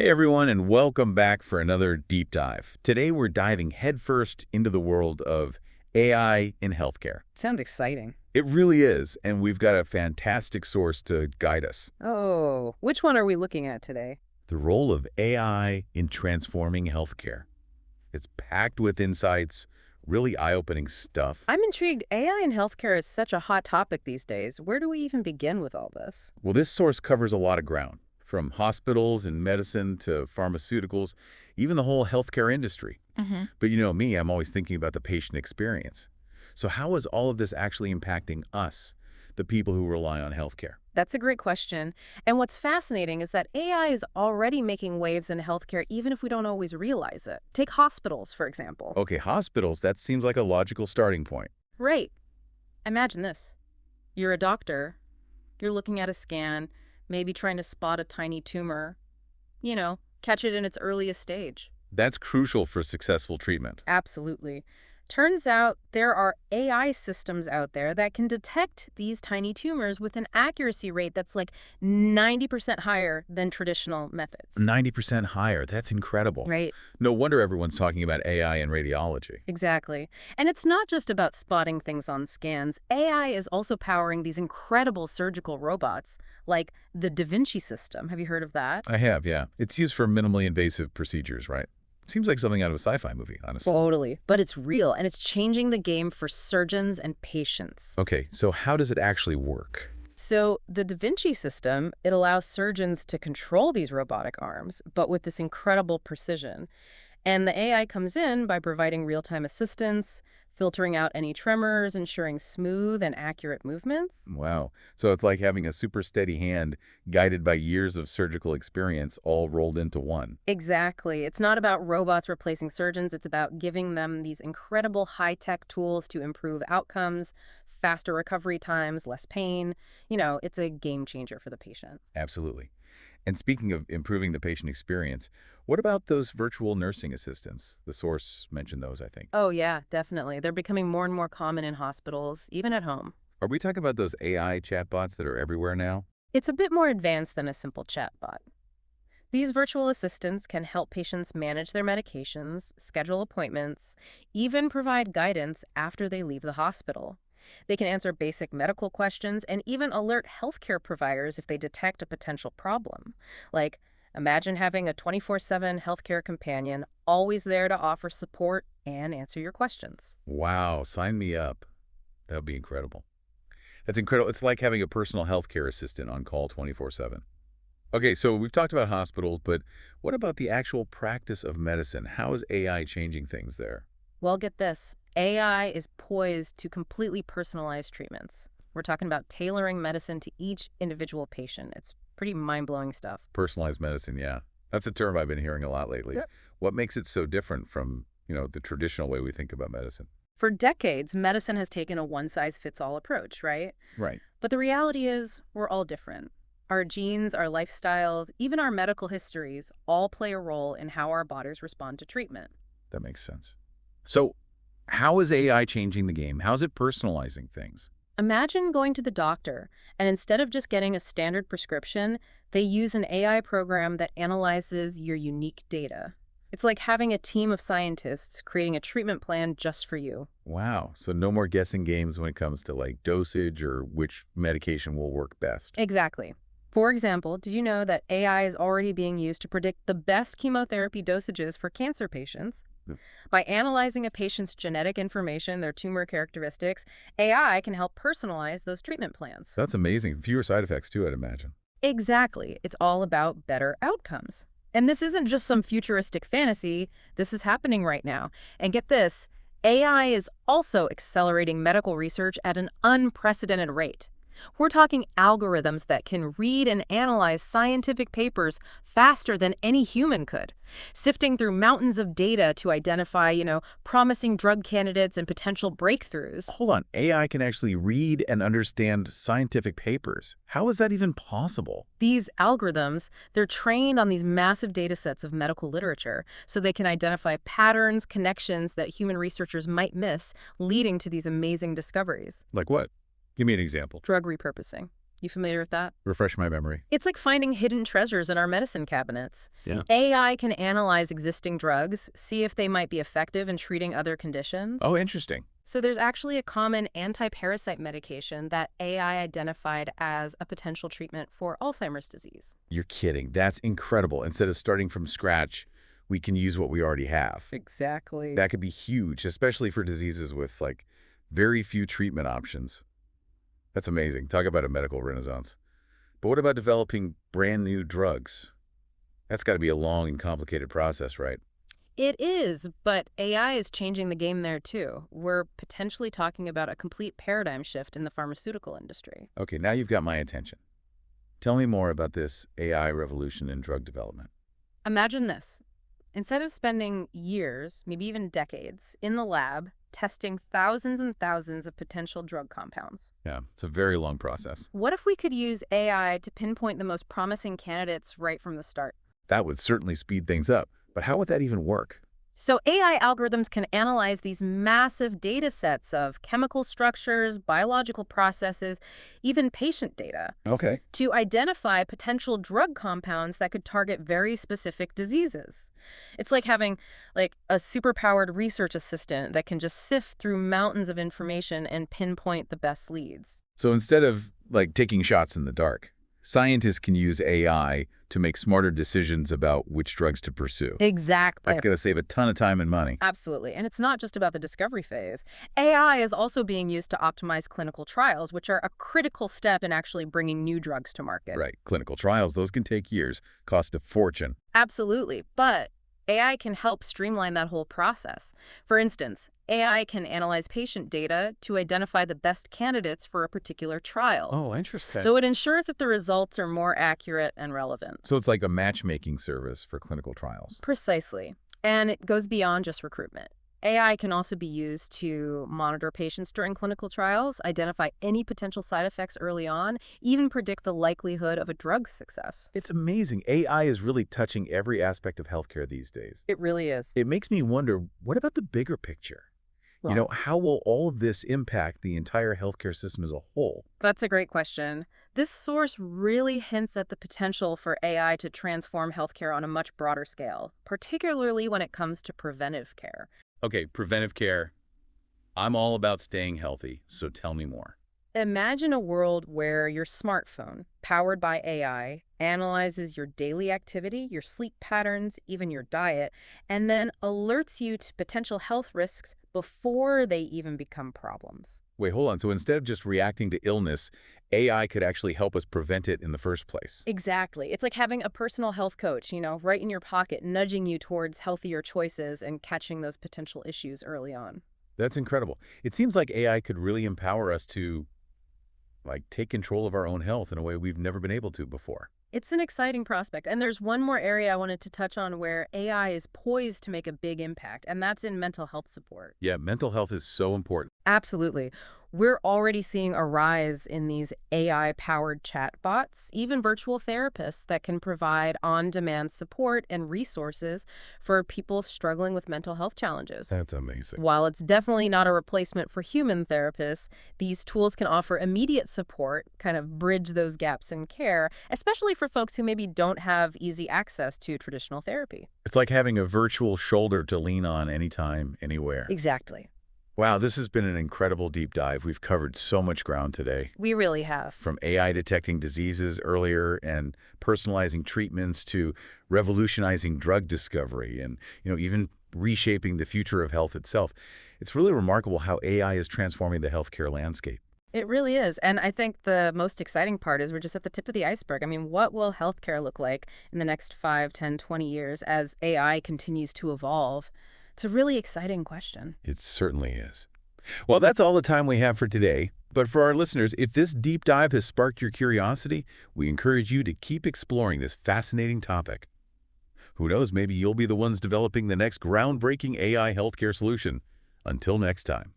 Hey everyone, and welcome back for another deep dive. Today we're diving headfirst into the world of AI in healthcare. Sounds exciting. It really is, and we've got a fantastic source to guide us. Oh, which one are we looking at today? The role of AI in transforming healthcare. It's packed with insights, really eye-opening stuff. I'm intrigued. AI in healthcare is such a hot topic these days. Where do we even begin with all this? Well, this source covers a lot of ground, from hospitals and medicine to pharmaceuticals, even the whole healthcare industry. But you know me, I'm always thinking about the patient experience. So how is all of this actually impacting us, the people who rely on healthcare? That's a great question. And what's fascinating is that AI is already making waves in healthcare even if we don't always realize it. Take hospitals, for example. Okay, hospitals, that seems like a logical starting point. Right. Imagine this. You're a doctor. You're looking at a scan, maybe trying to spot a tiny tumor. Catch it in its earliest stage. That's crucial for successful treatment. Absolutely. Turns out there are AI systems out there that can detect these tiny tumors with an accuracy rate that's like 90% higher than traditional methods. 90% higher, that's incredible. Right, No wonder everyone's talking about AI in radiology. exactly. And it's not just about spotting things on scans. AI is also powering these incredible surgical robots, like the Da Vinci system. Have you heard of that? I have, yeah. It's used for minimally invasive procedures, right? Seems like something out of a sci-fi movie, honestly. Totally. But it's real, and it's changing the game for surgeons and patients. Okay, so how does it actually work? So the Da Vinci system, it allows surgeons to control these robotic arms, but with this incredible precision. And the AI comes in by providing real-time assistance, filtering out any tremors, ensuring smooth and accurate movements. Wow. So it's like having a super steady hand guided by years of surgical experience all rolled into one. Exactly. It's not about robots replacing surgeons. It's about giving them these incredible high-tech tools to improve outcomes, faster recovery times, less pain. It's a game changer for the patient. Absolutely. And speaking of improving the patient experience, what about those virtual nursing assistants? The source mentioned those, I think. Oh, yeah, definitely. They're becoming more and more common in hospitals, even at home. Are we talking about those AI chatbots that are everywhere now? It's a bit more advanced than a simple chatbot. These virtual assistants can help patients manage their medications, schedule appointments, even provide guidance after they leave the hospital. They can answer basic medical questions and even alert healthcare providers if they detect a potential problem. Like, imagine having a 24/7 healthcare companion always there to offer support and answer your questions. Wow, sign me up. That would be incredible. That's incredible. It's like having a personal healthcare assistant on call 24/7. Okay, so we've talked about hospitals, but what about the actual practice of medicine? How is AI changing things there? Well, get this. AI is poised to completely personalize treatments. We're talking about tailoring medicine to each individual patient. It's pretty mind-blowing stuff. Personalized medicine, yeah. That's a term I've been hearing a lot lately. Yeah. What makes it so different from, the traditional way we think about medicine? For decades, medicine has taken a one-size-fits-all approach, right? Right. But the reality is we're all different. Our genes, our lifestyles, even our medical histories all play a role in how our bodies respond to treatment. That makes sense. So how is AI changing the game? How's it personalizing things? Imagine going to the doctor, and instead of just getting a standard prescription, they use an AI program that analyzes your unique data. It's like having a team of scientists creating a treatment plan just for you. Wow. So no more guessing games when it comes to like dosage or which medication will work best. Exactly. For example, did you know that AI is already being used to predict the best chemotherapy dosages for cancer patients? Hmm. By analyzing a patient's genetic information, their tumor characteristics, AI can help personalize those treatment plans. That's amazing. Fewer side effects too, I'd imagine. Exactly. It's all about better outcomes. And this isn't just some futuristic fantasy. This is happening right now. And get this, AI is also accelerating medical research at an unprecedented rate. We're talking algorithms that can read and analyze scientific papers faster than any human could, sifting through mountains of data to identify, promising drug candidates and potential breakthroughs. Hold on. AI can actually read and understand scientific papers. How is that even possible? These algorithms, they're trained on these massive data sets of medical literature, so they can identify patterns, connections that human researchers might miss, leading to these amazing discoveries. Like what? Give me an example. Drug repurposing. You familiar with that? Refresh my memory. It's like finding hidden treasures in our medicine cabinets. Yeah. AI can analyze existing drugs, see if they might be effective in treating other conditions. Oh, interesting. So there's actually a common anti-parasite medication that AI identified as a potential treatment for Alzheimer's disease. You're kidding. That's incredible. Instead of starting from scratch, we can use what we already have. Exactly. That could be huge, especially for diseases with, like, very few treatment options. That's amazing. Talk about a medical renaissance. But what about developing brand new drugs? That's got to be a long and complicated process, right? It is, but AI is changing the game there too. We're potentially talking about a complete paradigm shift in the pharmaceutical industry. Okay, now you've got my attention. Tell me more about this AI revolution in drug development. Imagine this. Instead of spending years, maybe even decades, in the lab testing thousands and thousands of potential drug compounds, Yeah, it's a very long process. what if we could use AI to pinpoint the most promising candidates right from the start? That would certainly speed things up. But how would that even work? So AI algorithms can analyze these massive data sets of chemical structures, biological processes, even patient data Okay. to identify potential drug compounds that could target very specific diseases. It's like having a superpowered research assistant that can just sift through mountains of information and pinpoint the best leads. So instead of, like, taking shots in the dark, scientists can use AI to make smarter decisions about which drugs to pursue. Exactly. That's going to save a ton of time and money. Absolutely. And it's not just about the discovery phase. AI is also being used to optimize clinical trials, which are a critical step in actually bringing new drugs to market. Right. Clinical trials, those can take years, cost a fortune. Absolutely. But AI can help streamline that whole process. For instance, AI can analyze patient data to identify the best candidates for a particular trial. Oh, interesting. So it ensures that the results are more accurate and relevant. So it's like a matchmaking service for clinical trials. Precisely. And it goes beyond just recruitment. AI can also be used to monitor patients during clinical trials, identify any potential side effects early on, even predict the likelihood of a drug's success. It's amazing. AI is really touching every aspect of healthcare these days. It really is. It makes me wonder, what about the bigger picture? How will all of this impact the entire healthcare system as a whole? That's a great question. This source really hints at the potential for AI to transform healthcare on a much broader scale, particularly when it comes to preventive care. Okay, preventive care. I'm all about staying healthy, so tell me more. Imagine a world where your smartphone, powered by AI, analyzes your daily activity, your sleep patterns, even your diet, and then alerts you to potential health risks before they even become problems. Wait, hold on. So instead of just reacting to illness, AI could actually help us prevent it in the first place. Exactly. It's like having a personal health coach, right in your pocket, nudging you towards healthier choices and catching those potential issues early on. That's incredible. It seems like AI could really empower us to, like, take control of our own health in a way we've never been able to before. It's an exciting prospect. And there's one more area I wanted to touch on where AI is poised to make a big impact, and that's in mental health support. Yeah, mental health is so important. Absolutely. We're already seeing a rise in these AI-powered chatbots, even virtual therapists that can provide on-demand support and resources for people struggling with mental health challenges. That's amazing. While it's definitely not a replacement for human therapists, these tools can offer immediate support, kind of bridge those gaps in care, especially for folks who maybe don't have easy access to traditional therapy. It's like having a virtual shoulder to lean on anytime, anywhere. Exactly. Wow, this has been an incredible deep dive. We've covered so much ground today. We really have. From AI detecting diseases earlier and personalizing treatments to revolutionizing drug discovery and, even reshaping the future of health itself. It's really remarkable how AI is transforming the healthcare landscape. It really is. And I think the most exciting part is we're just at the tip of the iceberg. I mean, what will healthcare look like in the next 5, 10, 20 years as AI continues to evolve? It's a really exciting question. It certainly is. Well, that's all the time we have for today. But for our listeners, if this deep dive has sparked your curiosity, we encourage you to keep exploring this fascinating topic. Who knows, maybe you'll be the ones developing the next groundbreaking AI healthcare solution. Until next time.